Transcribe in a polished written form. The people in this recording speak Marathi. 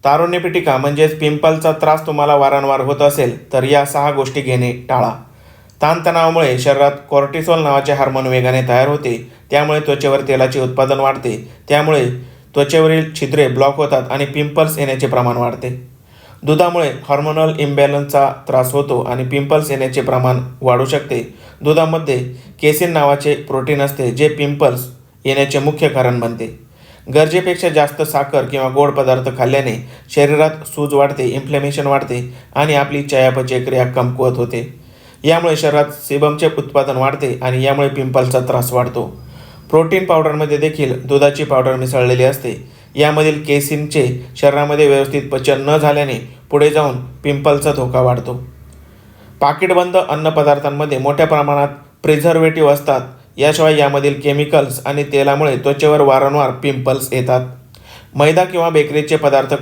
तारुण्यपिटिका म्हणजेच पिंपलचा त्रास तुम्हाला वारंवार होत असेल तर या 6 गोष्टी घेणे टाळा. ताणतणावामुळे शरीरात कॉर्टिसोल नावाचे हार्मोन वेगाने तयार होते, त्यामुळे त्वचेवर तेलाचे उत्पादन वाढते, त्यामुळे त्वचेवरील छिद्रे ब्लॉक होतात आणि पिंपल्स येण्याचे प्रमाण वाढते. दुधामुळे हार्मोनल इम्बॅलन्सचा त्रास होतो आणि पिंपल्स येण्याचे प्रमाण वाढू शकते. दुधामध्ये केसिन नावाचे प्रोटीन असते जे पिंपल्स येण्याचे मुख्य कारण बनते. गरजेपेक्षा जास्त साखर किंवा गोड पदार्थ खाल्ल्याने शरीरात सूज वाढते, इन्फ्लेमेशन वाढते आणि आपली चयापचय क्रिया कमकुवत होते. यामुळे शरीरात सेबमचे उत्पादन वाढते आणि यामुळे पिंपलचा त्रास वाढतो. प्रोटीन पावडरमध्ये देखील दुधाची पावडर मिसळलेली असते. यामधील केसिनचे शरीरामध्ये व्यवस्थित पचन न झाल्याने पुढे जाऊन पिंपलचा धोका वाढतो. पाकिटबंद अन्नपदार्थांमध्ये मोठ्या प्रमाणात प्रिझर्वेटिव्ह असतात. याशिवाय यामधील केमिकल्स आणि तेलामुळे त्वचेवर वारंवार पिंपल्स येतात. मैदा किंवा बेकरीचे पदार्थ